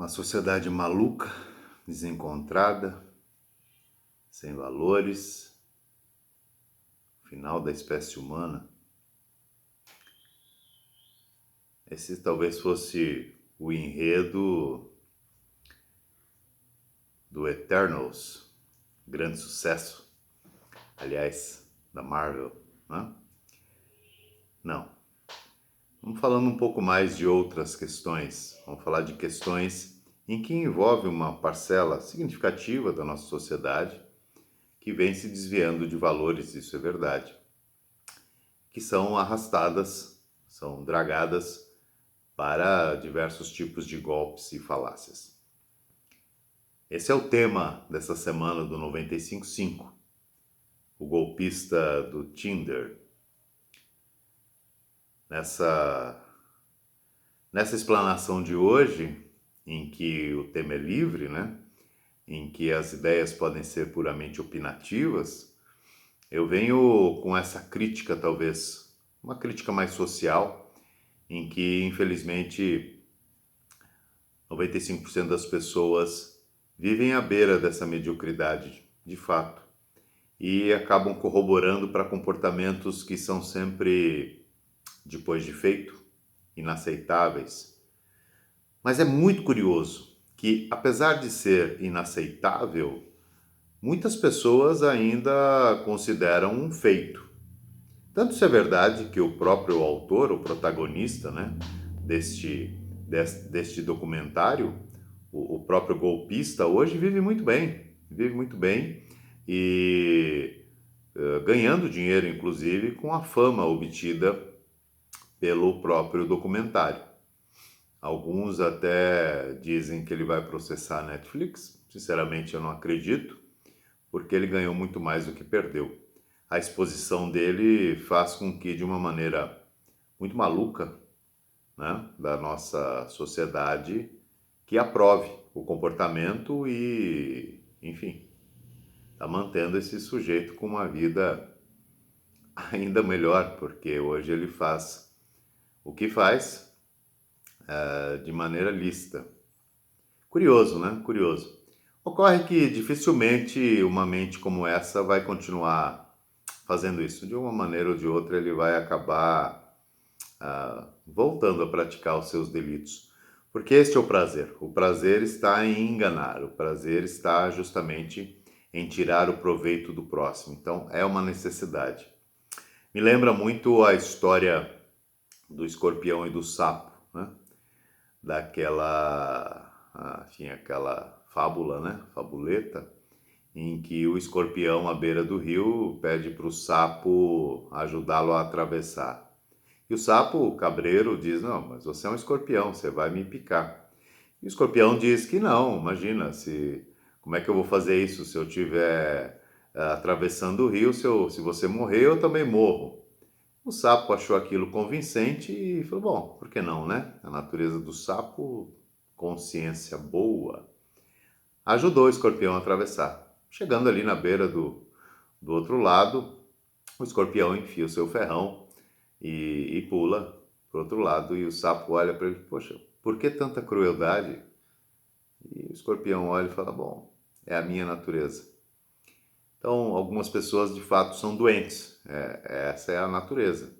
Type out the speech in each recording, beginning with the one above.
Uma sociedade maluca, desencontrada, sem valores, final da espécie humana. Esse talvez fosse o enredo do Eternals, grande sucesso, aliás, da Marvel, né? Não. Vamos falando um pouco mais de outras questões. Vamos falar de questões em que envolve uma parcela significativa da nossa sociedade que vem se desviando de valores, isso é verdade, que são arrastadas, são dragadas para diversos tipos de golpes e falácias. Esse é o tema dessa semana do 95.5, o golpista do Tinder. Nessa explanação de hoje, em que o tema é livre, né? Em que as ideias podem ser puramente opinativas, eu venho com essa crítica, talvez, uma crítica mais social, em que, infelizmente, 95% das pessoas vivem à beira dessa mediocridade, de fato, e acabam corroborando para comportamentos que são sempre, depois de feito, inaceitáveis. Mas é muito curioso que, apesar de ser inaceitável, muitas pessoas ainda consideram um feito. Tanto isso é verdade que o próprio autor, o protagonista, né, deste documentário, o próprio golpista, hoje vive muito bem e ganhando dinheiro, inclusive, com a fama obtida pelo próprio documentário. Alguns até dizem que ele vai processar a Netflix. Sinceramente, eu não acredito, porque ele ganhou muito mais do que perdeu. A exposição dele faz com que, de uma maneira muito maluca, né, da nossa sociedade, que aprove o comportamento e, enfim, está mantendo esse sujeito com uma vida ainda melhor, porque hoje ele faz o que faz de maneira lícita. Curioso, né? Curioso. Ocorre que dificilmente uma mente como essa vai continuar fazendo isso. De uma maneira ou de outra, ele vai acabar voltando a praticar os seus delitos. Porque este é o prazer. O prazer está em enganar. O prazer está justamente em tirar o proveito do próximo. Então, é uma necessidade. Me lembra muito a história do escorpião e do sapo, né? Aquela fábula, né? Fabuleta, em que o escorpião à beira do rio pede para o sapo ajudá-lo a atravessar. E o sapo, o cabreiro, diz: não, mas você é um escorpião, você vai me picar. E o escorpião diz que não, imagina, como é que eu vou fazer isso se eu estiver atravessando o rio, se você morrer, eu também morro. O sapo achou aquilo convincente e falou: bom, por que não, né? A natureza do sapo, consciência boa, ajudou o escorpião a atravessar. Chegando ali na beira do outro lado, o escorpião enfia o seu ferrão e pula para o outro lado. E o sapo olha para ele: poxa, por que tanta crueldade? E o escorpião olha e fala: bom, é a minha natureza. Então, algumas pessoas de fato são doentes, essa é a natureza.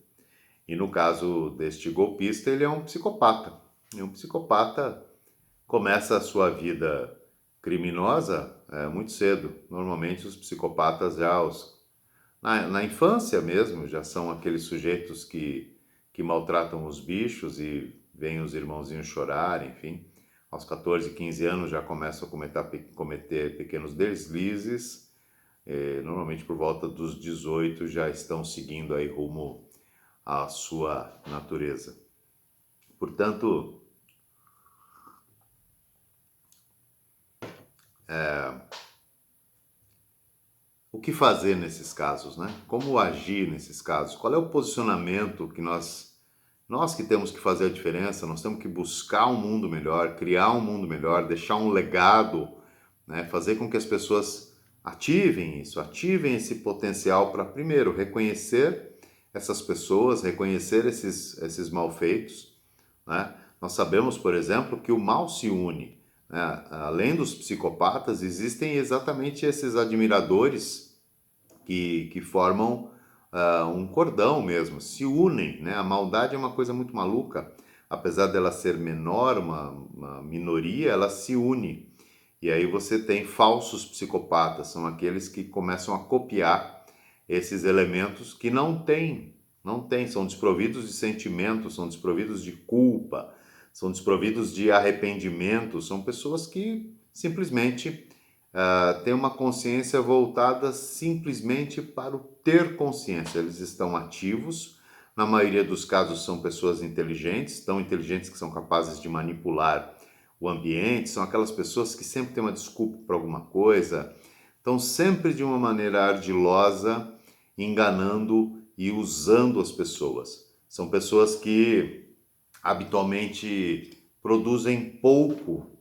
E no caso deste golpista, ele é um psicopata. E um psicopata começa a sua vida criminosa muito cedo. Normalmente os psicopatas na infância mesmo, já são aqueles sujeitos que maltratam os bichos e veem os irmãozinhos chorar, enfim. Aos 14, 15 anos já começam a cometer pequenos deslizes. Normalmente por volta dos 18 já estão seguindo aí rumo à sua natureza. Portanto, o que fazer nesses casos, né? Como agir nesses casos? Qual é o posicionamento que nós que temos que fazer a diferença, nós temos que buscar um mundo melhor, criar um mundo melhor, deixar um legado, né? Fazer com que as pessoas ativem isso, ativem esse potencial para, primeiro, reconhecer essas pessoas, reconhecer esses malfeitos, né? Nós sabemos, por exemplo, que o mal se une. né, além dos psicopatas, existem exatamente esses admiradores que formam um cordão mesmo, se unem, né? A maldade é uma coisa muito maluca, apesar dela ser menor, uma minoria, ela se une. E aí você tem falsos psicopatas, são aqueles que começam a copiar esses elementos que não têm, são desprovidos de sentimentos, são desprovidos de culpa, são desprovidos de arrependimento, são pessoas que simplesmente têm uma consciência voltada simplesmente para o ter consciência. Eles estão ativos, na maioria dos casos são pessoas inteligentes, tão inteligentes que são capazes de manipular o ambiente, são aquelas pessoas que sempre têm uma desculpa para alguma coisa, estão sempre de uma maneira ardilosa, enganando e usando as pessoas. São pessoas que habitualmente produzem pouco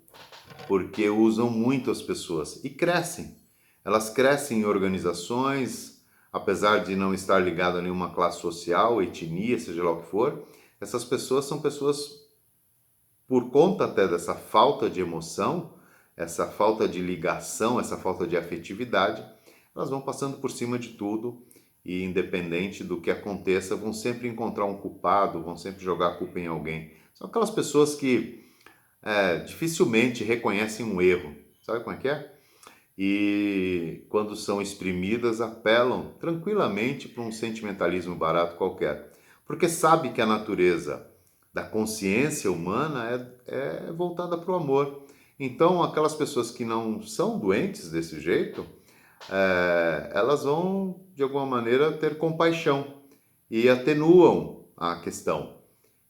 porque usam muito as pessoas e crescem. Elas crescem em organizações, apesar de não estar ligado a nenhuma classe social, etnia, seja lá o que for. Essas pessoas são pessoas, por conta até dessa falta de emoção, essa falta de ligação, essa falta de afetividade, elas vão passando por cima de tudo e, independente do que aconteça, vão sempre encontrar um culpado, vão sempre jogar a culpa em alguém. São aquelas pessoas que dificilmente reconhecem um erro, sabe como é que é? E quando são exprimidas, apelam tranquilamente para um sentimentalismo barato qualquer, porque sabe que a natureza da consciência humana é voltada para o amor. Então, aquelas pessoas que não são doentes desse jeito, elas vão, de alguma maneira, ter compaixão e atenuam a questão.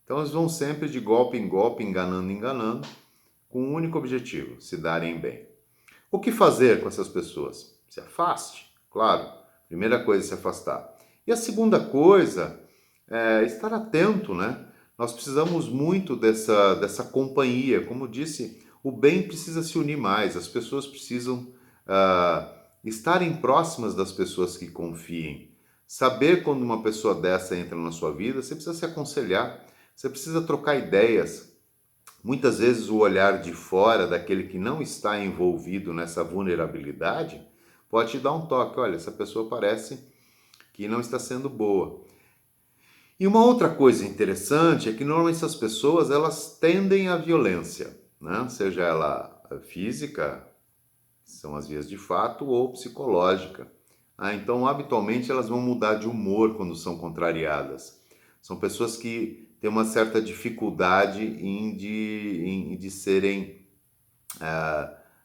Então, eles vão sempre de golpe em golpe, enganando, com um único objetivo: se darem bem. O que fazer com essas pessoas? Se afaste, claro. Primeira coisa é se afastar. E a segunda coisa é estar atento, né? Nós precisamos muito dessa companhia. Como disse, o bem precisa se unir mais. As pessoas precisam estarem próximas das pessoas que confiem. Saber quando uma pessoa dessa entra na sua vida, você precisa se aconselhar, você precisa trocar ideias. Muitas vezes o olhar de fora, daquele que não está envolvido nessa vulnerabilidade, pode te dar um toque. Olha, essa pessoa parece que não está sendo boa. E uma outra coisa interessante é que normalmente essas pessoas elas tendem à violência, né? Seja ela física, que são as vias de fato, ou psicológica. Então, habitualmente, elas vão mudar de humor quando são contrariadas. São pessoas que têm uma certa dificuldade de serem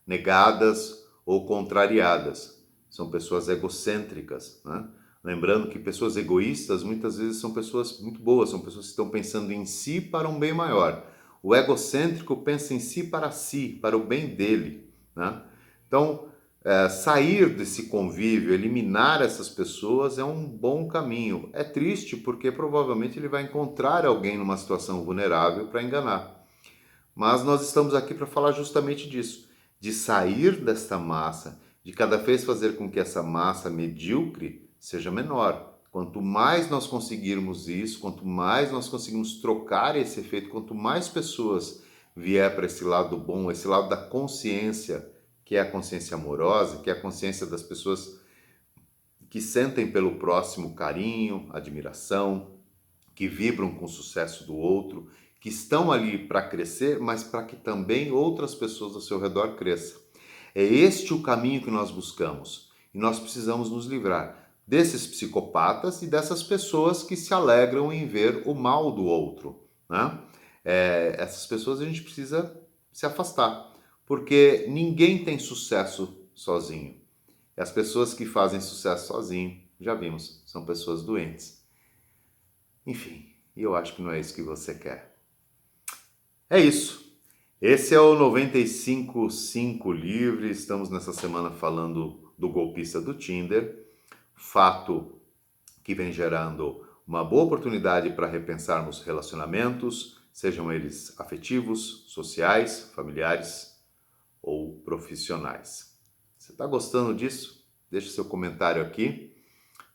negadas ou contrariadas. São pessoas egocêntricas, né? Lembrando que pessoas egoístas muitas vezes são pessoas muito boas, são pessoas que estão pensando em si para um bem maior. O egocêntrico pensa em si, para o bem dele, né? Então, sair desse convívio, eliminar essas pessoas é um bom caminho. É triste porque provavelmente ele vai encontrar alguém numa situação vulnerável para enganar. Mas nós estamos aqui para falar justamente disso, de sair desta massa, de cada vez fazer com que essa massa medíocre seja menor. Quanto mais nós conseguirmos isso, quanto mais nós conseguimos trocar esse efeito, quanto mais pessoas vier para esse lado bom, esse lado da consciência, que é a consciência amorosa, que é a consciência das pessoas que sentem pelo próximo carinho, admiração, que vibram com o sucesso do outro, que estão ali para crescer, mas para que também outras pessoas ao seu redor cresçam. É este o caminho que nós buscamos e nós precisamos nos livrar desses psicopatas e dessas pessoas que se alegram em ver o mal do outro, né? Essas pessoas a gente precisa se afastar, porque ninguém tem sucesso sozinho. E as pessoas que fazem sucesso sozinho, já vimos, são pessoas doentes. Enfim, eu acho que não é isso que você quer. É isso. Esse é o 95.5 Livre. Estamos nessa semana falando do golpista do Tinder. Fato que vem gerando uma boa oportunidade para repensarmos relacionamentos, sejam eles afetivos, sociais, familiares ou profissionais. Você está gostando disso? Deixe seu comentário aqui,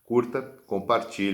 curta, compartilhe.